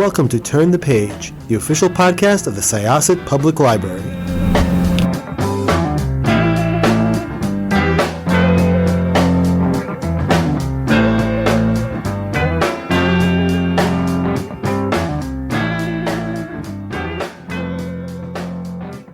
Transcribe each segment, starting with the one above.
welcome to Turn the Page, the official podcast of the Syosset Public Library.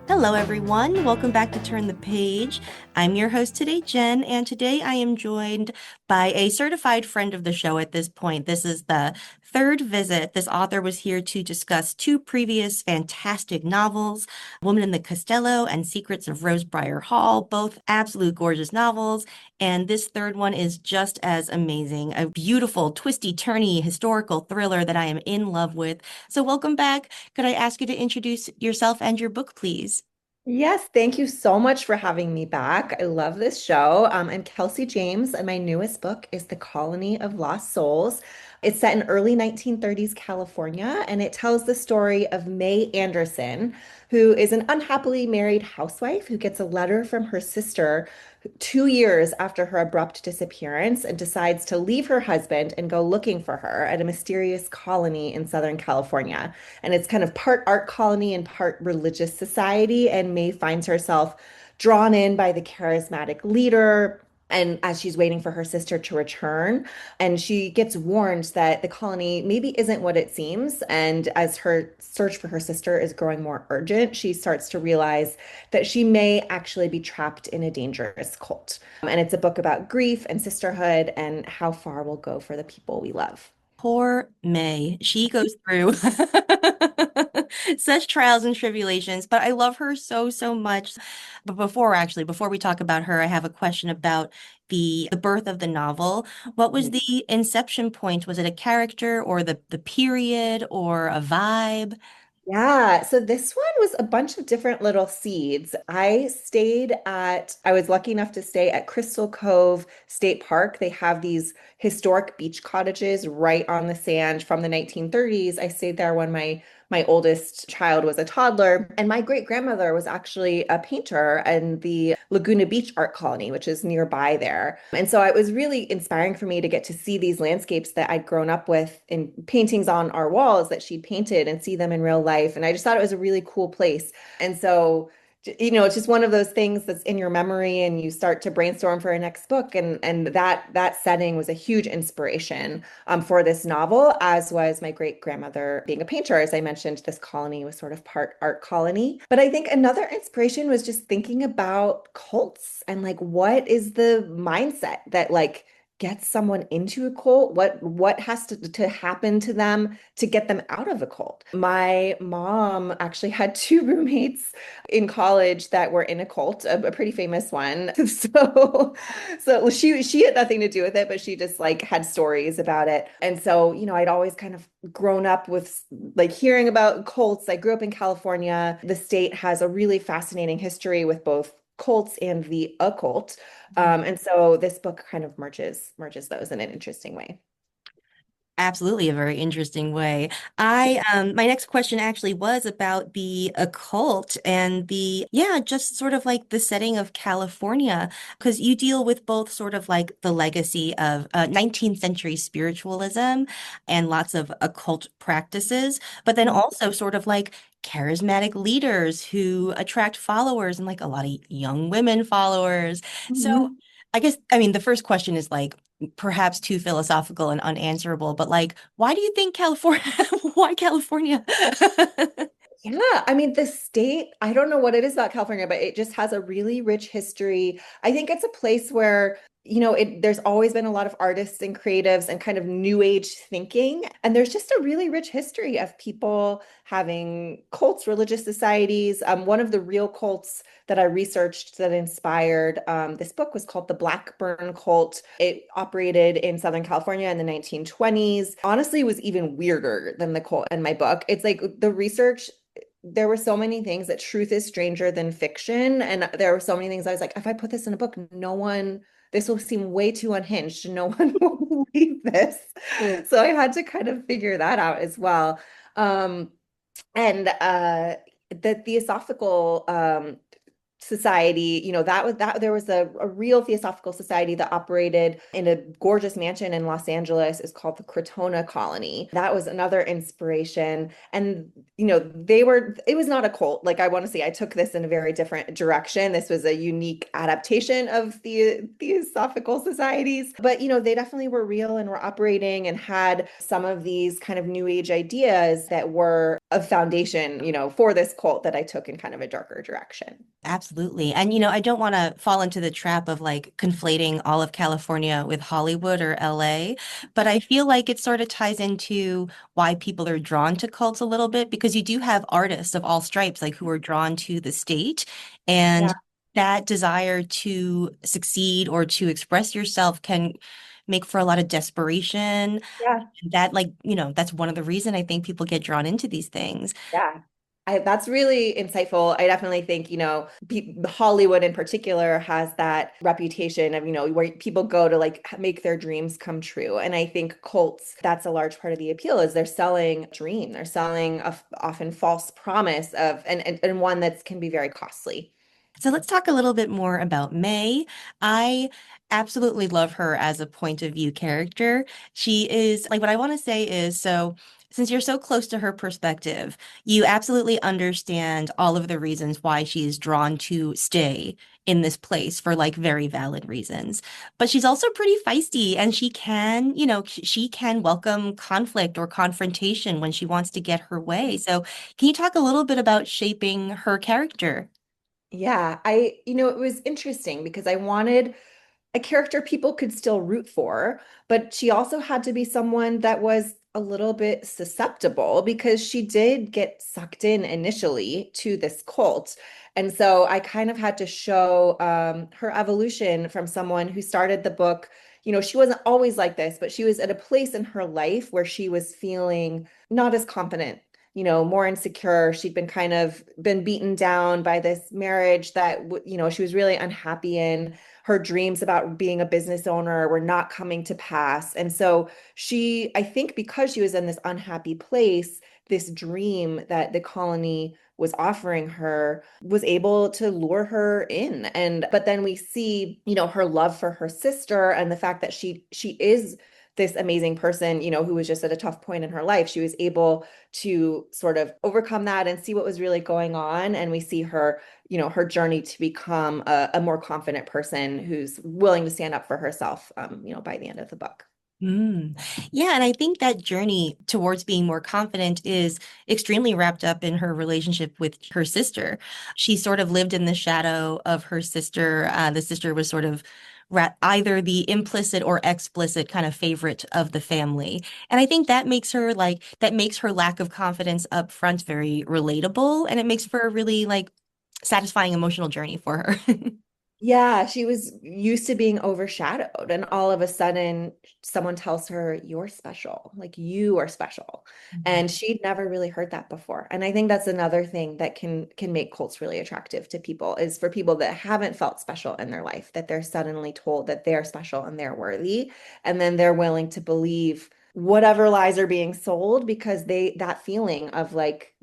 Hello, everyone. Welcome back to Turn the Page. I'm your host today, Jen, and today I am joined by a certified friend of the show at this point. This is the third visit. This author was here to discuss two previous fantastic novels, Woman in the Costello and Secrets of Rosebriar Hall, both absolute gorgeous novels. And this third one is just as amazing, a beautiful, twisty, turny historical thriller that I am in love with. So welcome back. Could I ask you to introduce yourself and your book, please? Yes, thank you so much for having me back. I love this show. I'm Kelsey James, and my newest book is The Colony of Lost Souls. It's set in early 1930s California, and it tells the story of May Anderson, who is an unhappily married housewife who gets a letter from her sister 2 years after her abrupt disappearance and decides to leave her husband and go looking for her at a mysterious colony in Southern California. And it's kind of part art colony and part religious society. And May finds herself drawn in by the charismatic leader. And as she's waiting for her sister to return, and she gets warned that the colony maybe isn't what it seems. And as her search for her sister is growing more urgent, she starts to realize that she may actually be trapped in a dangerous cult. And it's a book about grief and sisterhood and how far we'll go for the people we love. Poor May. She goes through such trials and tribulations, but I love her so, so much. But before we talk about her, I have a question about the birth of the novel. What was the inception point? Was it a character or the period or a vibe? Yeah, so this one was a bunch of different little seeds. I was lucky enough to stay at Crystal Cove State Park. They have these historic beach cottages right on the sand from the 1930s. I stayed there when my oldest child was a toddler, and my great grandmother was actually a painter in the Laguna Beach Art Colony, which is nearby there. And so it was really inspiring for me to get to see these landscapes that I'd grown up with in paintings on our walls that she'd painted and see them in real life. And I just thought it was a really cool place. And so it's just one of those things that's in your memory and you start to brainstorm for a next book. And that setting was a huge inspiration for this novel, as was my great grandmother being a painter. As I mentioned, this colony was sort of part art colony. But I think another inspiration was just thinking about cults and like what is the mindset that like gets someone into a cult? What has to happen to them to get them out of a cult? My mom actually had two roommates in college that were in a cult, a pretty famous one. So she had nothing to do with it, but she just like had stories about it. And so, I'd always kind of grown up with like hearing about cults. I grew up in California. The state has a really fascinating history with both cults and the occult. And so this book kind of merges those in an interesting way. Absolutely, a very interesting way. My next question actually was about the occult and just sort of like the setting of California, because you deal with both sort of like the legacy of 19th century spiritualism and lots of occult practices, but then also sort of like charismatic leaders who attract followers and like a lot of young women followers. So Mhm. I mean, the first question is like, perhaps too philosophical and unanswerable, but like, why do you think California, why California? Yeah, I mean, the state, I don't know what it is about California, but it just has a really rich history. I think it's a place where, there's always been a lot of artists and creatives and kind of new age thinking. And there's just a really rich history of people having cults, religious societies. One of the real cults that I researched that inspired this book was called the Blackburn Cult. It operated in Southern California in the 1920s. Honestly, it was even weirder than the cult in my book. It's like the research there were so many things that truth is stranger than fiction. And there were so many things I was like, if I put this in a book, this will seem way too unhinged. No one will believe this. So I had to kind of figure that out as well. And the theosophical society, that there was a real theosophical society that operated in a gorgeous mansion in Los Angeles. Is called the Crotona Colony. That was another inspiration. And it was not a cult. Like, I want to say I took this in a very different direction. This was a unique adaptation of the theosophical societies. But they definitely were real and were operating and had some of these kind of new age ideas that were a foundation, for this cult that I took in kind of a darker direction. Absolutely. And, I don't want to fall into the trap of like conflating all of California with Hollywood or LA, but I feel like it sort of ties into why people are drawn to cults a little bit because you do have artists of all stripes, like who are drawn to the state. Yeah, And that desire to succeed or to express yourself can make for a lot of desperation. yeah, That, like, that's one of the reason I think people get drawn into these things. yeah. That's really insightful. I definitely think, Hollywood in particular has that reputation of, where people go to like make their dreams come true. And I think cults, that's a large part of the appeal is they're selling a dream. They're selling a often false promise of, and one that can be very costly. So let's talk a little bit more about May. I absolutely love her as a point of view character. She is like what I want to say is so since you're so close to her perspective, you absolutely understand all of the reasons why she is drawn to stay in this place for like very valid reasons. But she's also pretty feisty and she can, she can welcome conflict or confrontation when she wants to get her way. So can you talk a little bit about shaping her character? Yeah, it was interesting because I wanted a character people could still root for, but she also had to be someone that was a little bit susceptible because she did get sucked in initially to this cult. And so I kind of had to show her evolution from someone who started the book. She wasn't always like this, but she was at a place in her life where she was feeling not as confident, more insecure. She'd been kind of been beaten down by this marriage that, she was really unhappy in. Her dreams about being a business owner were not coming to pass. And so I think because she was in this unhappy place, this dream that the colony was offering her was able to lure her in. But then we see, her love for her sister and the fact that she is this amazing person, who was just at a tough point in her life. She was able to sort of overcome that and see what was really going on. And we see her, her journey to become a more confident person who's willing to stand up for herself, by the end of the book. Mm. Yeah, and I think that journey towards being more confident is extremely wrapped up in her relationship with her sister. She sort of lived in the shadow of her sister. The sister was sort of either the implicit or explicit kind of favorite of the family. And I think that makes her lack of confidence up front very relatable, and it makes for a really like satisfying emotional journey for her. Yeah, she was used to being overshadowed, and all of a sudden, someone tells her, "You're special, like you are special." And she'd never really heard that before. And I think that's another thing that can make cults really attractive to people is for people that haven't felt special in their life, that they're suddenly told that they're special and they're worthy, and then they're willing to believe whatever lies are being sold because that feeling of like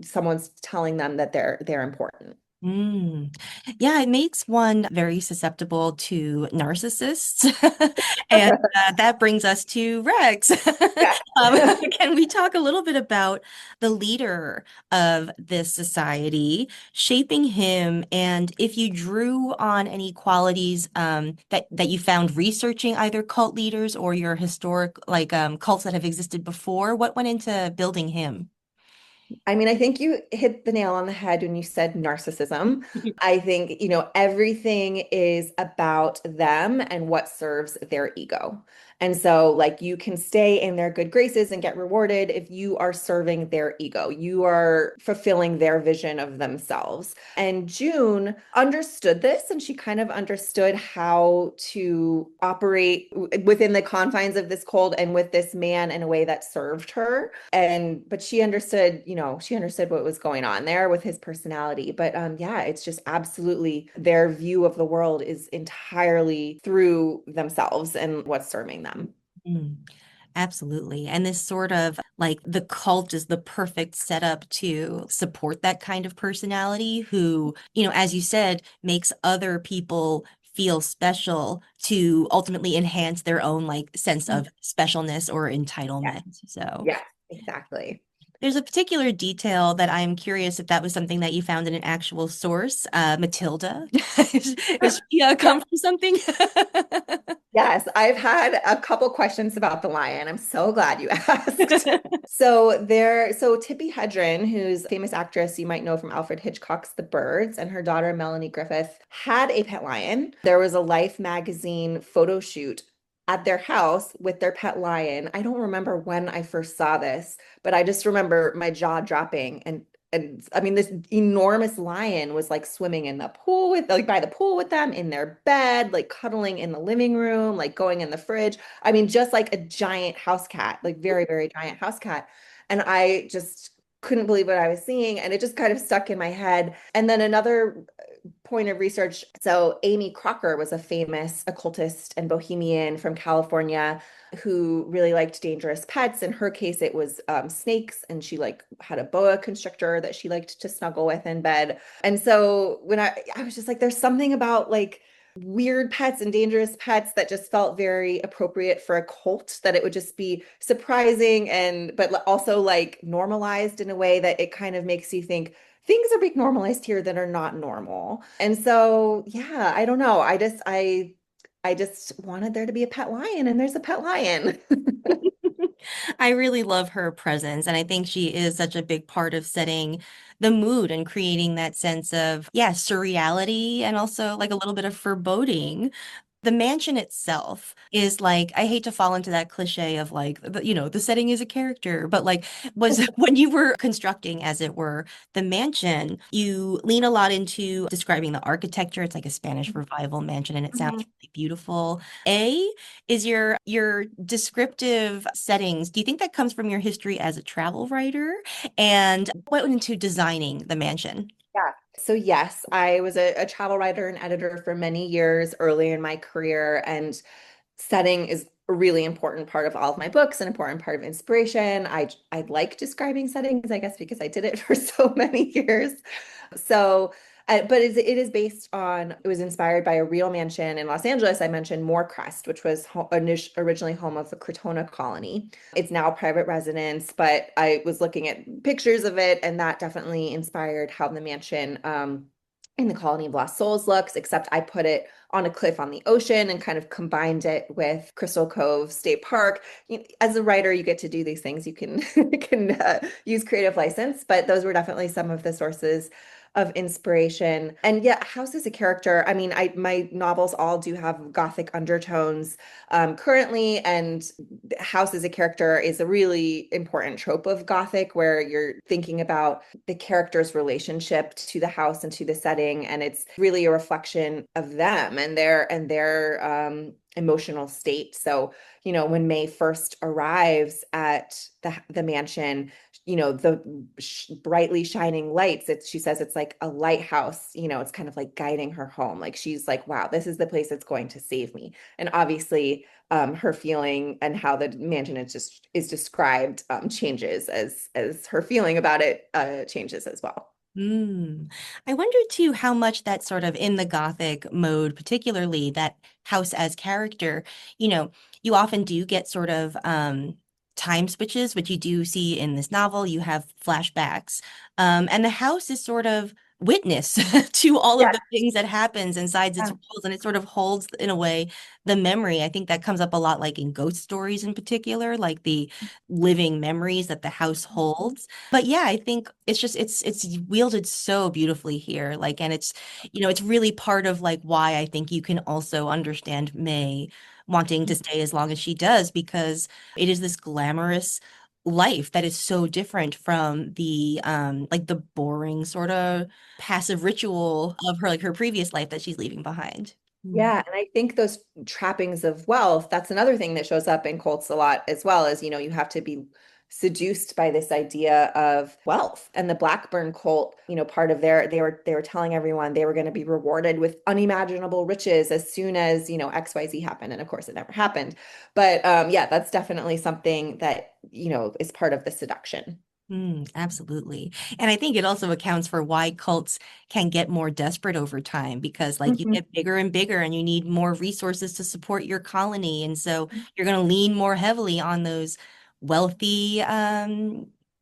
someone's telling them that they're important. Mm. Yeah, it makes one very susceptible to narcissists. And that brings us to Rex. Yeah. Can we talk a little bit about the leader of this society, shaping him, and if you drew on any qualities that you found researching either cult leaders or your historic like cults that have existed before, what went into building him? I mean, I think you hit the nail on the head when you said narcissism. I think, everything is about them and what serves their ego. And so, like, you can stay in their good graces and get rewarded if you are serving their ego. You are fulfilling their vision of themselves. And June understood this, and she kind of understood how to operate within the confines of this cult and with this man in a way that served her. But she understood, she understood what was going on there with his personality. But yeah, it's just absolutely their view of the world is entirely through themselves and what's serving them. Mm. Absolutely. And this sort of like the cult is the perfect setup to support that kind of personality who, as you said, makes other people feel special to ultimately enhance their own like sense of specialness or Yes, entitlement. So yes, exactly. there's a particular detail that I'm curious if that was something that you found in an actual source. Matilda, is she come from something? Yes, I've had a couple questions about the lion. I'm so glad you asked. So Tippi Hedren, who's a famous actress you might know from Alfred Hitchcock's The Birds, and her daughter Melanie Griffith had a pet lion. There was a Life magazine photo shoot at their house with their pet lion. I don't remember when I first saw this, but I just remember my jaw dropping and I mean, this enormous lion was like swimming in the pool with, like by the pool with them, in their bed, like cuddling in the living room, like going in the fridge. I mean, just like a giant house cat, like very, very giant house cat. And I just couldn't believe what I was seeing. And it just kind of stuck in my head. And then another point of research. So Amy Crocker was a famous occultist and bohemian from California who really liked dangerous pets. In her case, it was snakes, and she like had a boa constrictor that she liked to snuggle with in bed. And so when I was just like, there's something about like weird pets and dangerous pets that just felt very appropriate for a cult, that it would just be surprising and but also like normalized in a way that it kind of makes you think things are being normalized here that are not normal. And so, yeah, I don't know. I just wanted there to be a pet lion, and there's a pet lion. I really love her presence, and I think she is such a big part of setting the mood and creating that sense of, yeah, surreality and also like a little bit of foreboding. The mansion itself is like, I hate to fall into that cliche of like, the setting is a character, but like, was when you were constructing, as it were, the mansion, you lean a lot into describing the architecture. It's like a Spanish Revival mansion, and it sounds Mhm. really beautiful. Is your descriptive settings, do you think that comes from your history as a travel writer? And what went into designing the mansion? Yeah. So yes, I was a travel writer and editor for many years early in my career, and setting is a really important part of all of my books, an important part of inspiration. I like describing settings, I guess, because I did it for so many years. So, but it is based on, it was inspired by a real mansion in Los Angeles. I mentioned Moorcrest, which was originally home of the Crotona colony. It's now private residence, but I was looking at pictures of it, and that definitely inspired how the mansion in the colony of Lost Souls looks, except I put it on a cliff on the ocean and kind of combined it with Crystal Cove State Park. As a writer, you get to do these things. You can use creative license, but those were definitely some of the sources of inspiration. And yeah, House is a character. I mean, my novels all do have Gothic undertones currently, and House as a character is a really important trope of Gothic, where you're thinking about the character's relationship to the house and to the setting, and it's really a reflection of them and their emotional state. So, when May first arrives at the mansion, the brightly shining lights, she says it's like a lighthouse, it's kind of like guiding her home. Like she's like, wow, this is the place that's going to save me. And obviously, her feeling and how the mansion is described changes as her feeling about it changes as well. Mm. I wonder too how much that sort of in the Gothic mode, particularly that house as character, you often do get sort of time switches, which you do see in this novel. You have flashbacks. And the house is sort of witness to all of Yeah. the things that happens inside its walls, and it sort of holds in a way the memory. I think that comes up a lot like in ghost stories in particular, like the living memories that the house holds. But yeah, I think it's wielded so beautifully here. Like, and it's really part of like why I think you can also understand May wanting to stay as long as she does, because it is this glamorous life that is so different from the like the boring sort of passive ritual of her previous life that she's leaving behind. Mm. Yeah, and I think those trappings of wealth, that's another thing that shows up in cults a lot as well, as you have to be seduced by this idea of wealth. And the Blackburn cult, part of they were telling everyone they were going to be rewarded with unimaginable riches as soon as, XYZ happened. And of course it never happened. But yeah, that's definitely something that, is part of the seduction. Absolutely. And I think it also accounts for why cults can get more desperate over time because like you Mhm. get bigger and bigger and you need more resources to support your colony. And so you're going to lean more heavily on those wealthy,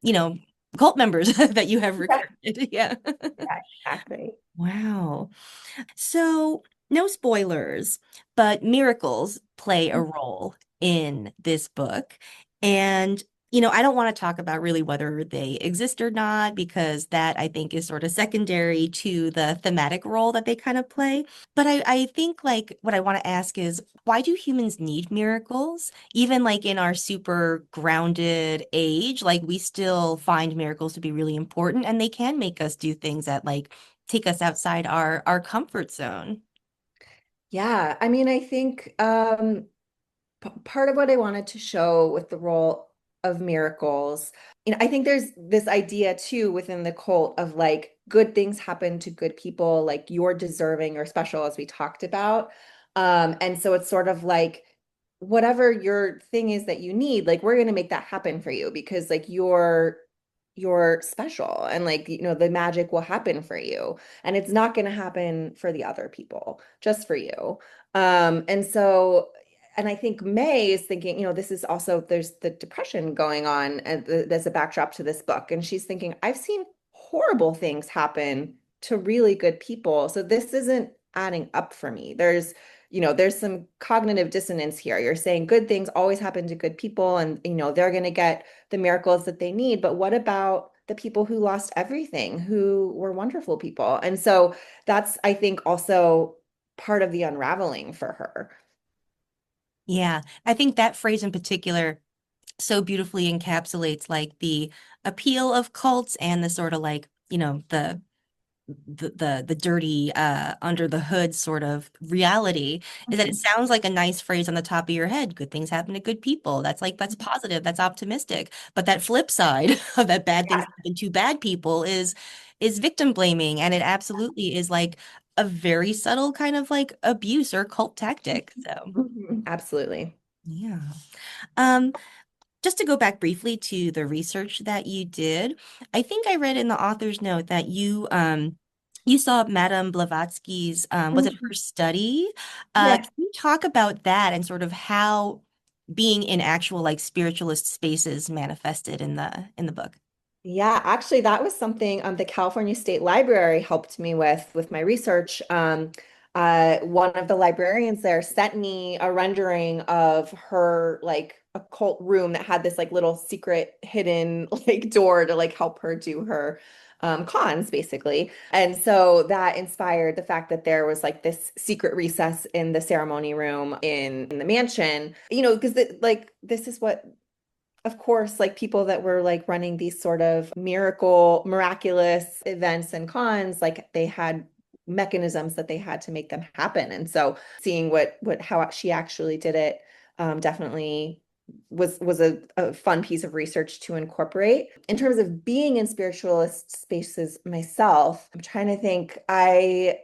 you know, cult members that you have Yeah, recruited. Yeah. yeah, exactly. Wow. So, no spoilers, but miracles play a role in this book. And, I don't want to talk about really whether they exist or not, because that I think is sort of secondary to the thematic role that they kind of play. But I think like what I want to ask is why do humans need miracles? Even like in our super grounded age, like we still find miracles to be really important and they can make us do things that like take us outside our comfort zone. Yeah, I mean, I think part of what I wanted to show with the role of miracles, I think there's this idea too within the cult of like good things happen to good people, like you're deserving or special, as we talked about. And so it's sort of like whatever your thing is that you need, like we're going to make that happen for you because like you're special and like the magic will happen for you and it's not going to happen for the other people, just for you. And I think May is thinking, this is also, there's the depression going on and there's a backdrop to this book. And she's thinking, I've seen horrible things happen to really good people. So this isn't adding up for me. There's some cognitive dissonance here. You're saying good things always happen to good people and, they're going to get the miracles that they need. But what about the people who lost everything, who were wonderful people? And so that's, I think, also part of the unraveling for her. Yeah, I think that phrase in particular so beautifully encapsulates like the appeal of cults and the sort of like, the dirty under the hood sort of reality is that it sounds like a nice phrase on the top of your head. Good things happen to good people. That's positive, that's optimistic. But that flip side of that bad things Yeah. happen to bad people is victim blaming. And it absolutely is like a very subtle kind of like abuse or cult tactic. So Mhm. Absolutely. yeah. Um, just to go back briefly to the research that you did, I think I read in the author's note that you saw Madame Blavatsky's was it her Mhm. study? Yes. Can you talk about that and sort of how being in actual like spiritualist spaces manifested in the book? Yeah, actually, that was something the California State Library helped me with my research. One of the librarians there sent me a rendering of her like occult room that had this like little secret hidden like door to like help her do her cons basically. And so that inspired the fact that there was like this secret recess in the ceremony room in the mansion, because like this is what of course, like people that were like running these sort of miraculous events and cons, like they had mechanisms that they had to make them happen. And so seeing how she actually did it definitely was a fun piece of research to incorporate. In terms of being in spiritualist spaces myself, I'm trying to think. I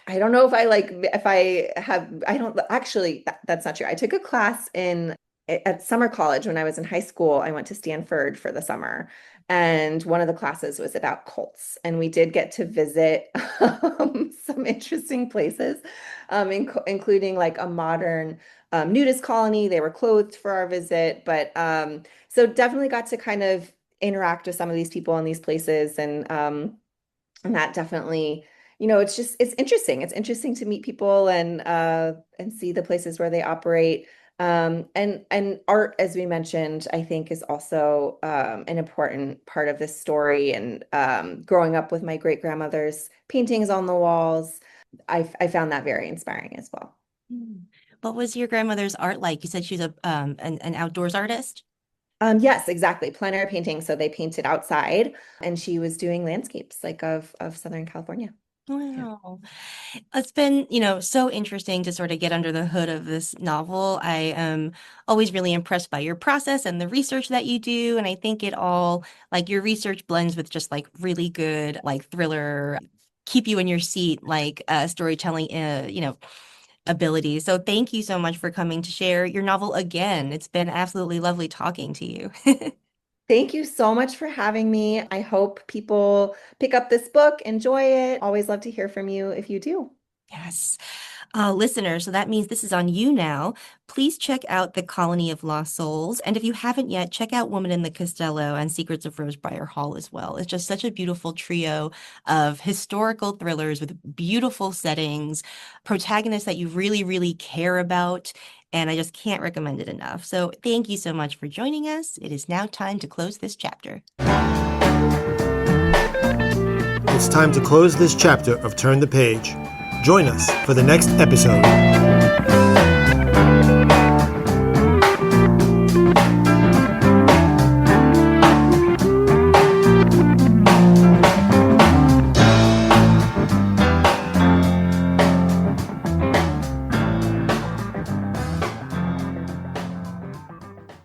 don't know if I have I don't actually that's not true. I took a class in at summer college when I was in high school. I went to Stanford for the summer, and one of the classes was about cults. And we did get to visit some interesting places, including like a modern nudist colony. They were clothed for our visit, but so definitely got to kind of interact with some of these people in these places, and that definitely, it's interesting. It's interesting to meet people and see the places where they operate. And art, as we mentioned, I think is also an important part of this story. And growing up with my great grandmother's paintings on the walls, I found that very inspiring as well. Hmm. What was your grandmother's art like? You said she's an outdoors artist? Yes, exactly. Plein air painting. So they painted outside, and she was doing landscapes like of Southern California. Yeah. Wow. It's been, so interesting to sort of get under the hood of this novel. I am always really impressed by your process and the research that you do. And I think it all, like your research blends with just like really good, like thriller, keep you in your seat, like storytelling, abilities. So thank you so much for coming to share your novel again. It's been absolutely lovely talking to you. Thank you so much for having me. I hope people pick up this book, enjoy it. Always love to hear from you if you do. Yes. Listeners, so that means this is on you now. Please check out The Colony of Lost Souls. And if you haven't yet, check out Woman in the Costello and Secrets of Rosebriar Hall as well. It's just such a beautiful trio of historical thrillers with beautiful settings, protagonists that you really, really care about. And I just can't recommend it enough. So thank you so much for joining us. It is now time to close this chapter. It's time to close this chapter of Turn the Page. Join us for the next episode.